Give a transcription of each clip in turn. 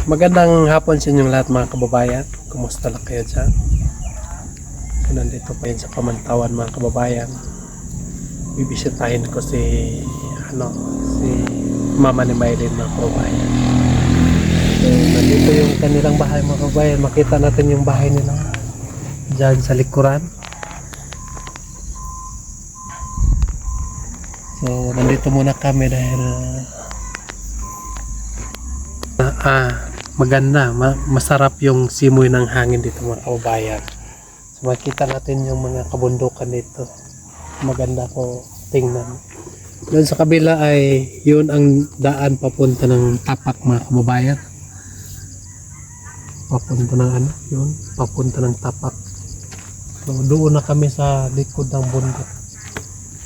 Magandang hapon sa inyong lahat mga kababayan. Kumusta lang kayo dyan? So, nandito pa yun sa Kamantawan mga kababayan. Bibisitahin ko si Mama ni Maylin mga kababayan. So, nandito yung kanilang bahay mga kababayan. Makita natin yung bahay nila dyan sa likuran. So, nandito muna kami dahil maganda, masarap yung simoy ng hangin dito mga kababayan. So, makita natin yung mga kabundukan dito. Maganda po tingnan. Doon sa kabila ay yun ang daan papunta ng Tapak mga kababayan. Papunta ng papunta ng Tapak. So, doon na kami sa likod ng bundok.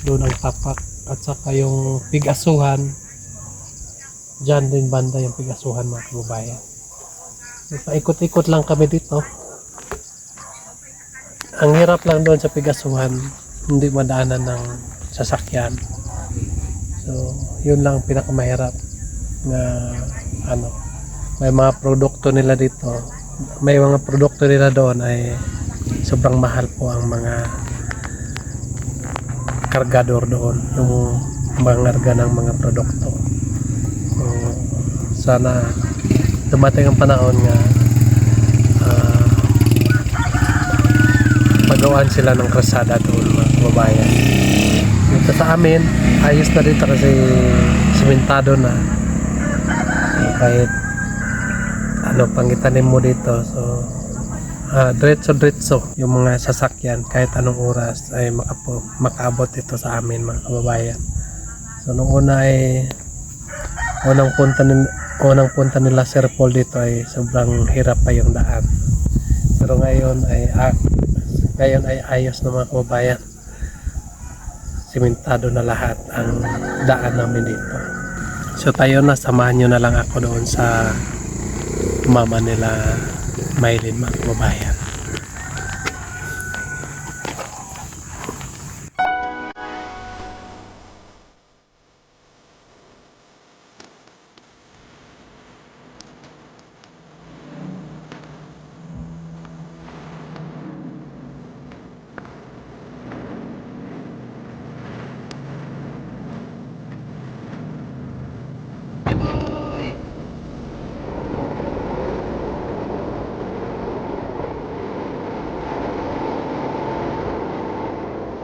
Doon ang Tapak at saka yung Pig-asuhan. Diyan din banda yung Pig-asuhan mga kababayan. Paikot-ikot lang kami dito. Ang hirap lang doon sa Pig-asuhan, hindi madaanan ng sasakyan. So, yun lang pinakamahirap na may mga produkto nila dito. May mga produkto nila doon ay sobrang mahal po ang mga kargador doon, yung mangarga ng mga produkto. So, sana dumating ang panahon nga magawaan sila ng krasada doon mga kababayan. Dito sa amin ayos na dito kasi simentado na. So, kahit pang itanim mo dito, so diretso yung mga sasakyan kahit anong oras ay makaabot dito sa amin mga kababayan. So nung una ay unang punta nila Sir Paul dito ay sobrang hirap pa yung daan. Pero ngayon ay ayos na mga kababayan. Simentado na lahat ang daan namin dito. So tayo na, samahan nyo na lang ako doon sa mama nila Maylin mga kababayan.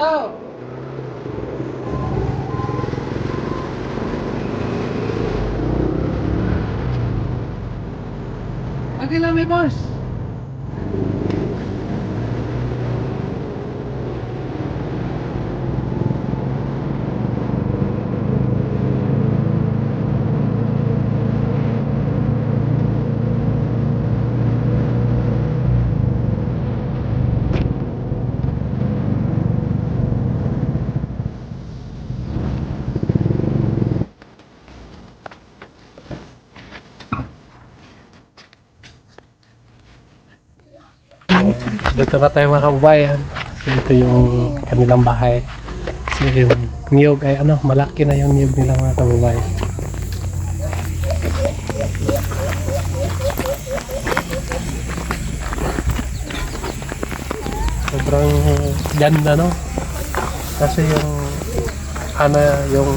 Oh. Okay lang may boss. Dito na tayo mga kababayan. Ito yung kanilang bahay. So, yung niyog ay malaki na yung niyog nila mga kababayan. Sobrang ganda kasi yung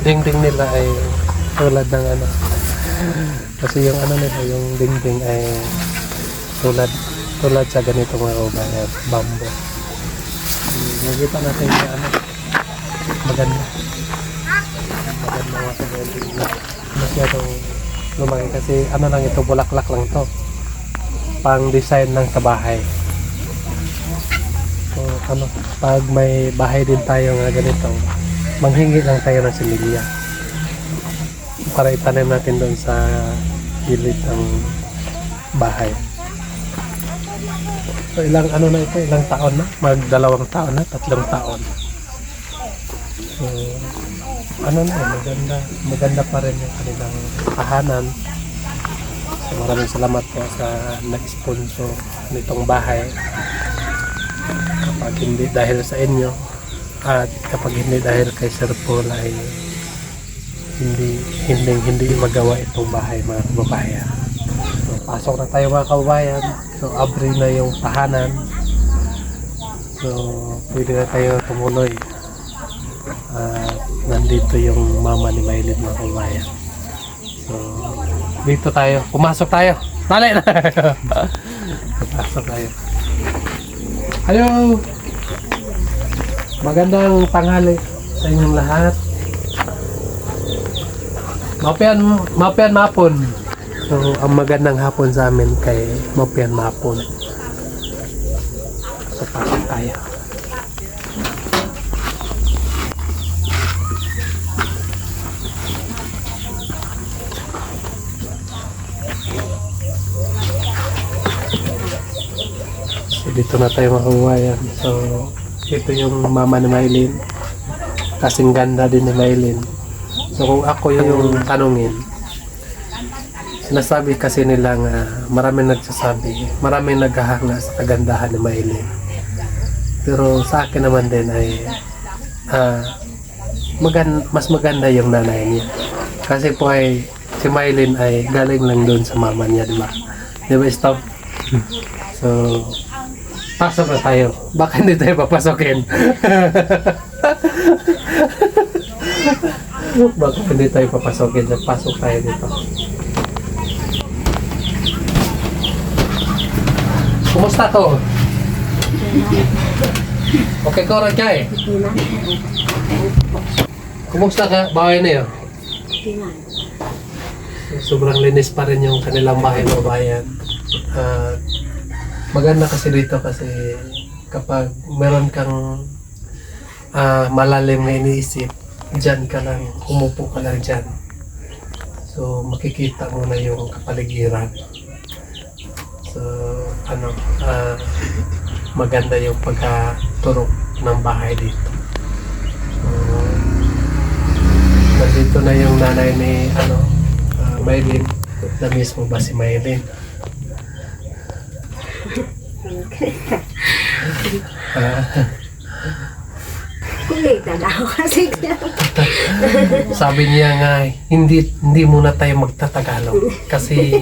dingding nila ay tulad ng kasi yung nila, yung dingding ay tulad sa ganito mga kababayan, bamboo. Nakita natin yung maganda mga kababayan. Masyadong lumaki kasi lang ito, bulaklak lang to, pang design lang sa bahay. So pag may bahay din tayo nga ganito, manghingi lang tayo ng similya para itanim natin doon sa gilid ng bahay. So ilang ilang taon na? Mag-2 taon na, 3 taon. So maganda pa rin yung kanilang tahanan. So maraming salamat po sa nag-sponsor nitong bahay. Kapag hindi dahil sa inyo at kapag hindi dahil kay Sir Paul ay hindi magawa itong bahay mga kababayan. pasok na tayo mga kababayan. So abri na yung tahanan. So pwede na tayo tumuloy. Nandito yung mama ni Maylin mga kababayan. So dito tayo, pumasok tayo. Dali na. Pumasok tayo. Hello. Magandang tanghali sa inyong lahat. Mapian mapon. So, ang magandang hapon sa amin kay Mapian mapon. So, pasok tayo. So, dito na tayo mga kababayan. So, ito yung mama ni Maylin. Kasing ganda din ni Maylin. So kung ako yung tanungin, sinasabi kasi nila nga maraming nagsasabi, maraming naghahanga sa kagandahan ni Maylin. Pero sa akin naman din ay mas maganda yung nanay niya. Kasi po ay si Maylin ay galing lang doon sa mama niya, di ba? Di ba, stop? So pasok na tayo. Baka hindi tayo papasokin. Baka hindi tayo papasokin. Pasok tayo dito. Kumusta to? Okay ko rin ka eh. Kumusta ka? Bahay na yun? Sobrang linis pa rin yung kanilang bahay na bayan. Maganda kasi dito kasi kapag meron kang malalim na iniisip, dyan ka lang, umupo ka lang dyan. So makikita mo na yung kapaligiran. So maganda yung pagkaturok ng bahay dito. So nandito na yung nanay ni Maylin. Na-miss mo ba si Maylin? Kulita na ako kasi sabi niya nga hindi muna tayo magtatagalog kasi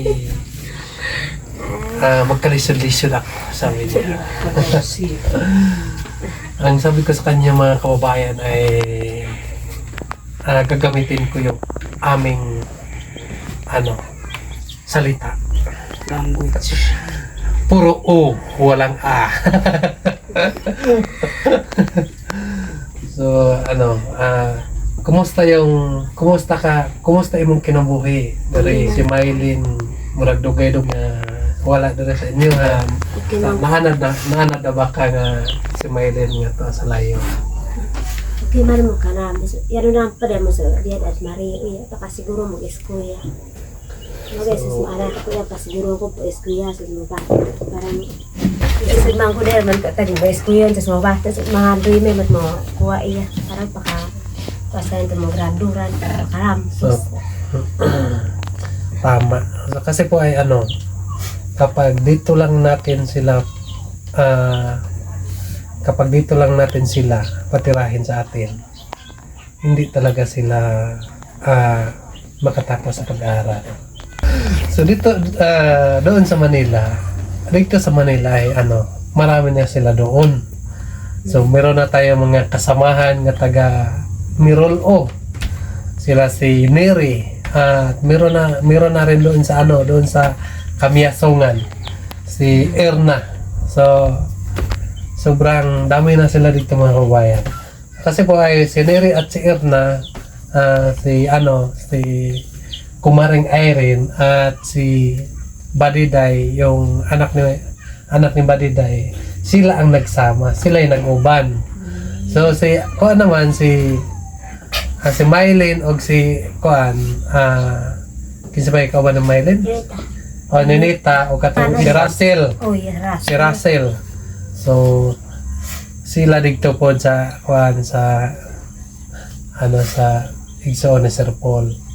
magkalisod-lisod ako, sabi niya. Ang sabi ko sa kanya mga kababayan ay gagamitin ko yung aming salita, language. Puro O, walang A. So, kumusta imong kinabuhi? Dari si Maylin, murag dugay-dugay wala diri sa inyo. Nahanad na ba ka nga si Maylin nga to sa layo? Okay, mari mo ka na. Yaro na pa rin mo sa diyan at mari. Uy, baka siguro mag-eskuya. Mag-esas mo anak ko yan, pasiguro ko po eskuya sa mga bata. Parang isip man ko dahil man katagin ba eskuya sa mga bata. Sa mga doy may mat mo kuha iya. Parang basta ito mo graduran, pakaram. So, tama. Kasi po ay kapag dito lang natin sila patirahin sa atin, hindi talaga sila makatapos sa pag-aaral. So dito doon sa Manila ay marami na sila doon. So meron na tayo mga kasamahan nga taga Mirolo. Sila si Neri at meron na rin doon sa Kamiasongan si Erna. So sobrang dami na sila dito mga kabayan. Kasi po ay si Neri at si Erna, si Kumaring Irene at si Badiday, yung anak ni Badiday, sila ang nagsama, sila yung nag-uban. So si Maylin o si kinsa ba ikaw ba ng Maylin? O Ninita o katong si Russell. Oh, yeah, Russell. Si Russell. So sila dito po sa igsoon ni Sir Paul.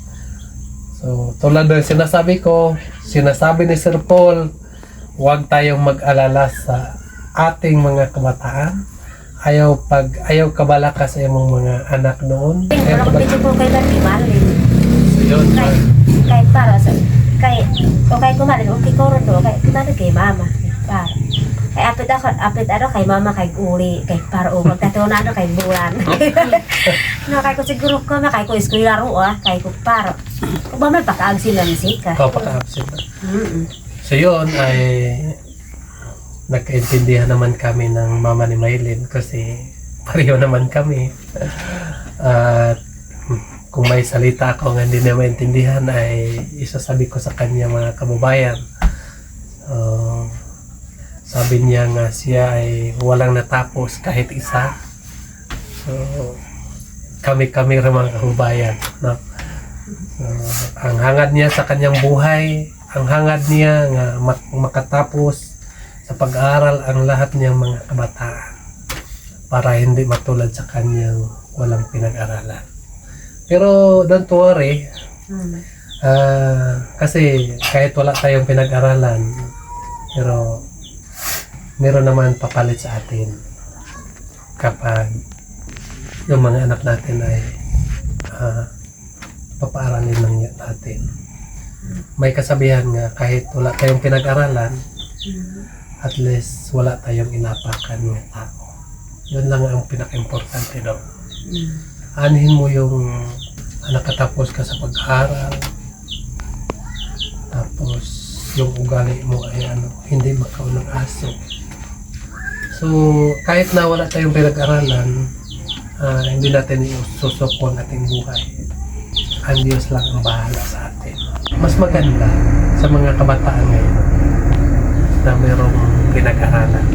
So tulad ng sinasabi ni Sir Paul, huwag tayong mag-alala sa ating mga kabataan. Ayaw kabalaka sa imong mga anak noon. Pero kapit po kay Marlin. So yun. Kahit para sa kay okay kumarin okay ko ron do kay kumarin kay mama par kay apit ano kay mama kay uli kay para o magkatunan ano kay bulan no kay ko siguro ko kay ko eskwela ro kay ko para kung ba may pakaag sila musika Paka-absent na. So yun ay nagkaintindihan naman kami ng mama ni Maylin kasi pareho naman kami. At kung may salita ako nga hindi na maintindihan ay isasabi ko sa kanya mga kababayan. Sabi niya nga siya ay walang natapos kahit isa. So kami rin mga kababayan. No? So, ang hangad niya sa kanyang buhay, ang hangad niya nga makatapos sa pag-aaral ang lahat niyang mga kabataan para hindi matulad sa kanyang walang pinag-aralan. Pero don't worry, kasi kahit wala tayong pinag-aralan, pero meron naman papalit sa atin kapag yung mga anak natin ay papaaralin lang natin. May kasabihan nga kahit wala tayong pinag-aralan, at least wala tayong inapakan ng tao. Yun lang ang pinaka-importante daw. Anhin mo yung nakatapos ka sa pag-aaral, tapos yung ugali mo ay hindi makaw ng aso. So kahit na wala tayong pinag-aralan, hindi natin isusok ang ating buhay. Ang Diyos lang ang bahala sa atin. Mas maganda sa mga kabataan ngayon na mayroong pinag-aralan.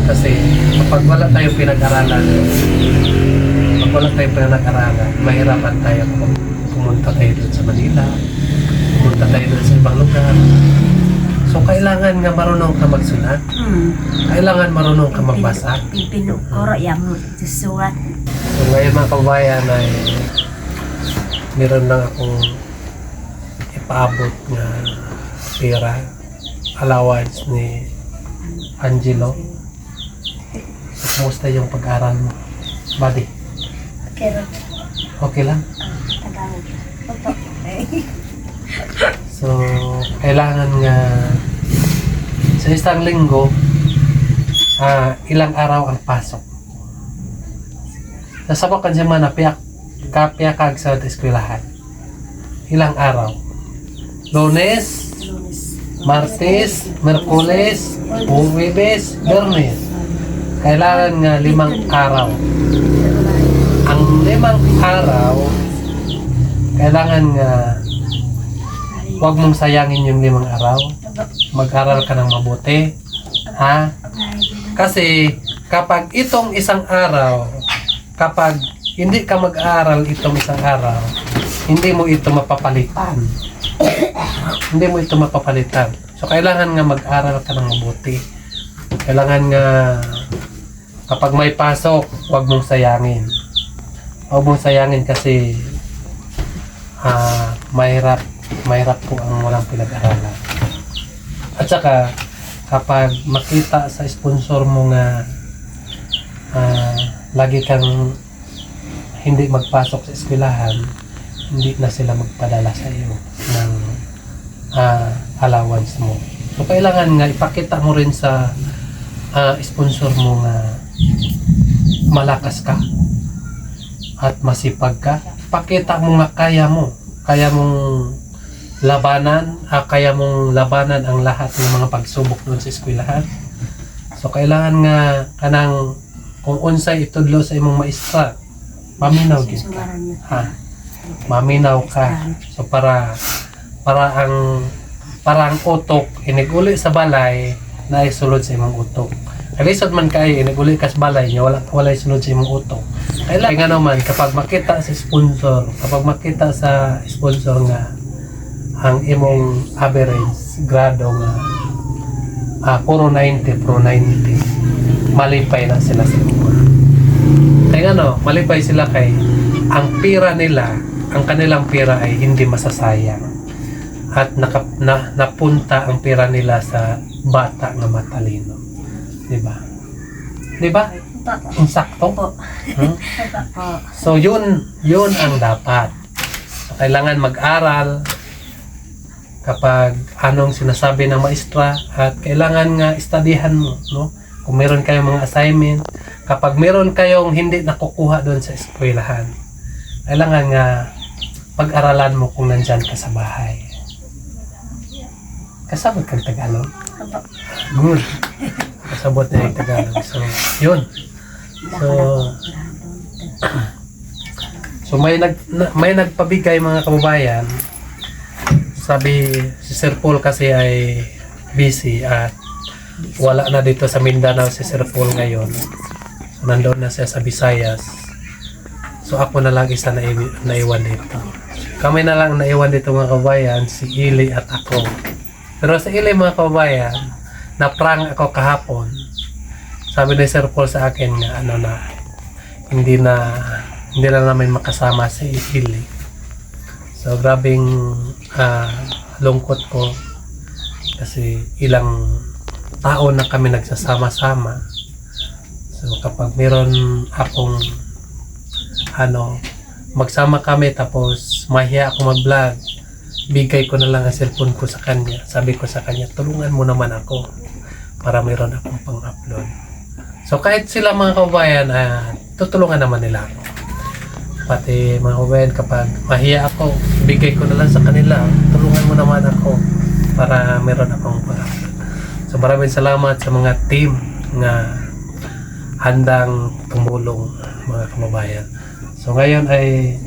Kasi kapag wala tayong pinag-aralan, mahirapan tayo kung pumunta tayo doon sa Manila, pumunta tayo doon sa ibang lugar. So kailangan nga marunong ka magsulat, kailangan marunong ka magbasa. Pinukoro yung susulat. So ngayon mga kabayan ay meron lang akong ipaabot na pera, allowance ni Angelo. So, kumusta yung pag-aaral mo, buddy? Okay lang? So, kailangan nga sa isang linggo, ilang araw ang pasok. Nasabak kan siya man na kapiyakag sa eskwelahan. Ilang araw? Lunes, Martes, Merkules, Huwebes, Biyernes. Kailangan nga 5 araw. Ang 5 araw, kailangan nga huwag mong sayangin yung 5 araw. Mag-aral ka ng mabuti. Ha? Kasi kapag itong isang araw, kapag hindi ka mag-aaral itong isang araw, hindi mo ito mapapalitan. Hindi mo ito mapapalitan. So, kailangan nga mag-aral ka ng mabuti. Kailangan nga kapag may pasok, huwag mong sayangin. Huwag mong sayangin kasi mahirap po ang walang pinag-aralan. At saka, kapag makita sa sponsor mo nga lagi kang hindi magpasok sa eskwelahan, hindi na sila magpadala sa iyo ng allowance mo. So, kailangan nga ipakita mo rin sa sponsor mo nga malakas ka at masipag ka. Pakita mo nga kaya mong labanan ang lahat ng mga pagsubok doon sa eskwelahan. So kailangan nga kanang kung unsay itudlo sa imong maestra, maminaw gid ka. Ha? Maminaw ka. So para ang utok iniguli sa balay na isulod sa imong utok. Kalisod man kayo, iniguli ka sa balay niya, wala isunod sa imong utok. Kailangan naman, kapag makita sa sponsor nga, ang imong average grado nga, puro 90, malipay na sila sa imong. Kaya malipay sila kay, ang pira nila, ang kanilang pira ay hindi masasayang. At napunta ang pira nila sa bata na matalino. Diba? Insakto? So yun ang dapat. So, kailangan mag-aral kapag anong sinasabi ng maestra at kailangan nga istadihan mo, no? Kung meron kayong mga assignment, kapag meron kayong hindi nakukuha doon sa eskwelahan, kailangan nga pag-aralan mo kung nandyan ka sa bahay. Kasabot kang Tagalog? Good. Kasabot na yung Tagalog. So, yun. So may nagpabigay mga kababayan. Sabi si Sir Paul kasi ay busy at wala na dito sa Mindanao si Sir Paul ngayon. So, nandoon na siya sa Visayas. So ako na lang isa naiwan dito. Kami na lang naiwan dito mga kababayan, si Ili at ako. Pero sa Ili mga kababayan, na-prank ako kahapon. Sabi ni Sir Paul sa akin nga hindi na namin makasama si Ili. So grabing lungkot ko kasi ilang taon na kami nagsasama-sama. So kapag meron akong magsama kami tapos mahiya ako mag-vlog, bigay ko na lang ang cellphone ko sa kanya. Sabi ko sa kanya, tulungan mo naman ako para meron akong pang-upload. So kahit sila mga kababayan, tutulungan naman nila ako. Pati mga kababayan, kapag mahiya ako, bigay ko na lang sa kanila, tulungan mo naman ako para meron akong pang-upload. So maraming salamat sa mga team na handang tumulong mga kababayan. So ngayon ay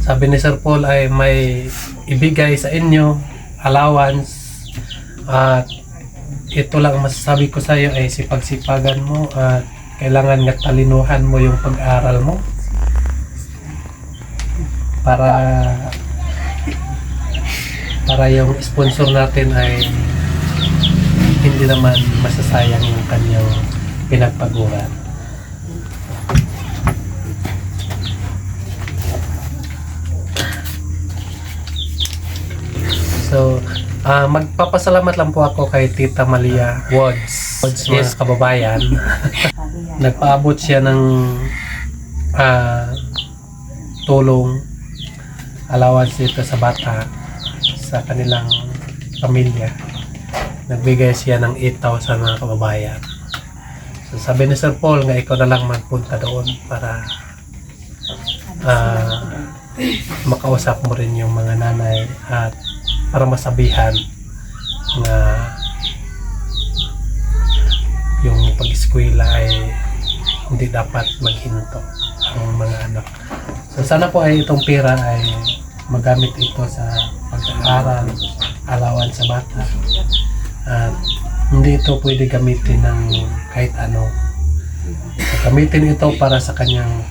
sabi ni Sir Paul ay may ibigay sa inyo allowance at ito lang masasabi ko sa iyo ay sipag-sipagan mo at kailangan nga talinuhan mo yung pag-aaral mo para yung sponsor natin ay hindi naman masasayang yung kanyang pinagpaguran. So, magpapasalamat lang po ako kay Tita Malia Woods mga kababayan. Nagpaabot siya ng tulong, allowance dito sa bata sa kanilang pamilya. Nagbigay siya ng 8,000 mga kababayan. So, sabi ni Sir Paul nga ikaw na lang magpunta doon para makausap mo rin yung mga nanay at para masabihan na yung pag-eskwela ay hindi dapat maghinto ang mga anak. So sana po ay itong pera ay magamit ito sa pag-aaral, allowance sa bata. At hindi ito pwede gamitin ng kahit ano. So, gamitin ito para sa kanyang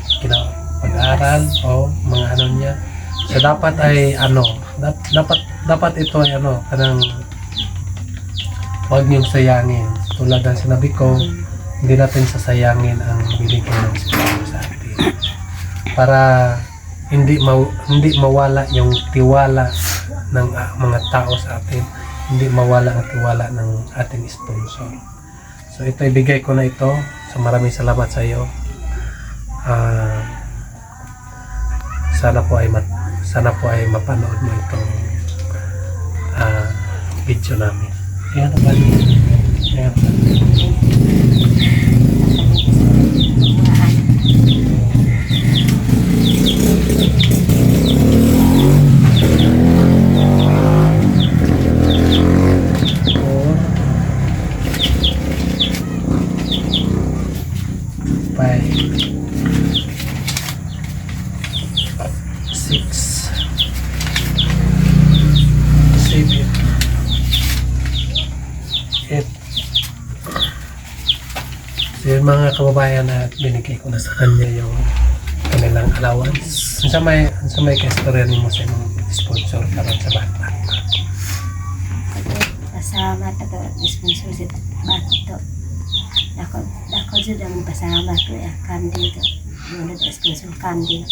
pag-aaral o mga ano niya. So dapat ay dapat ito ay kanang huwag niyong sayangin. Tulad ng sinabi ko, hindi natin sasayangin ang binigay ng Espiritu sa atin. Para hindi mawala yung tiwala ng mga tao sa atin. Hindi mawala ang tiwala ng ating sponsor. So ito ibigay ko na ito. So maraming salamat sa iyo. Sana po ay mapanood mo itong video namin. Ayan na bali. Ayan na. So yun mga kababayan na binigay ko na sa kanya yung kanilang allowance. Sa may ka-istorya mo sa mga sponsor karon sa bata. Pasalamat ako sponsor sa bata to. Ako sudah pasalamat ko ya kandi to. Muna da sponsor kandi.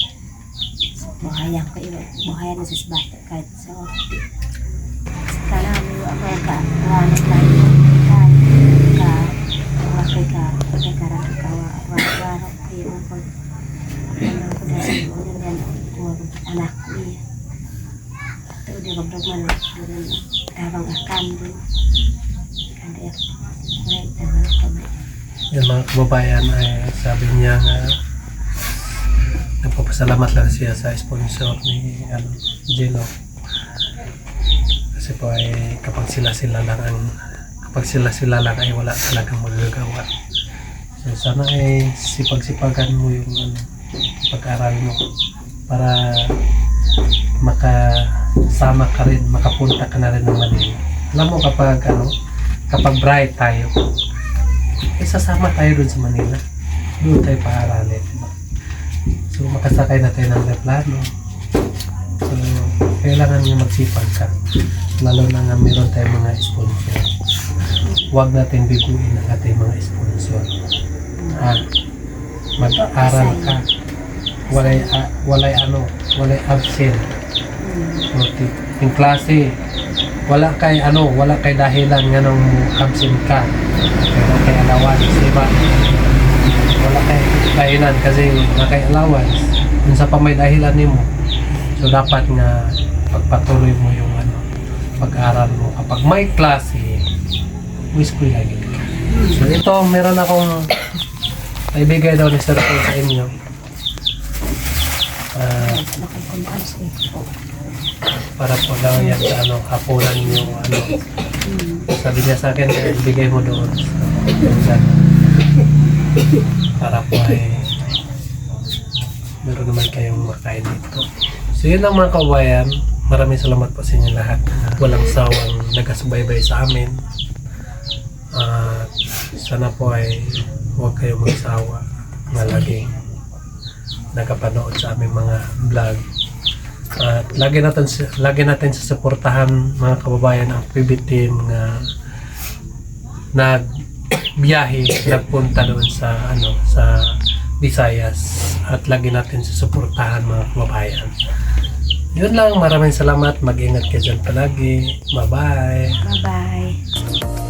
Buhayan ko iba, buhayan na sa bata kahit sa office. Sekarang ako ka wala tayo ka pagkakaroon ka wala kayo ko ano ko dahil mo yan anak ko iya dia goblok mana dengan tabang akan din. Kan dia kulit tangan kami. Yung mga kababayan ay sabi niya nga nagpapasalamat lang siya sa sponsor ni Jello. Kasi po ay kapag sila lang ay wala talagang magagawa. So sana ay sipag-sipagan mo yung pag-aral mo para makasama ka rin, makapunta ka na rin ng Manila. Alam mo kapag bright tayo, sasama tayo dun sa Manila. Doon tayo paaralin, diba? So makasakay na tayo ng aeroplano. So kailangan nyo magsipag ka. Lalo na nga meron tayong mga sponsor. Huwag natin biguin ang ating mga sponsor. Mag-aaral ka. Walay absent. Yung klase, wala kay dahilan nga nung absent ka. Wala kay allowance, diba? Wala kay dahilan kasi wala kay allowance. Kung sa pa may dahilan nimo. So dapat nga pagpatuloy mo yung pag-aral mo. Kapag may klase, wish ko lagi ka. So ito, meron akong ibigay daw ni Sir Paul sa inyo. Para po daw yan sa hapunan yung sabi niya sa akin, ibigay mo doon sa para po ay meron naman kayong makain dito. So yun lang mga kabayan, maraming salamat po sa inyo lahat. Walang sawang nagasubaybay sa amin. Sana po ay huwag kayong magsawa na laging nakapanood sa aming mga vlog. At lagi natin susuportahan mga kababayan ang PB team na nagbiyahe, nagpunta doon sa sa Visayas, at lagi natin susuportahan mga kababayan. Yun lang, maraming salamat, mag-ingat kayo dyan palagi. Bye bye. Bye bye.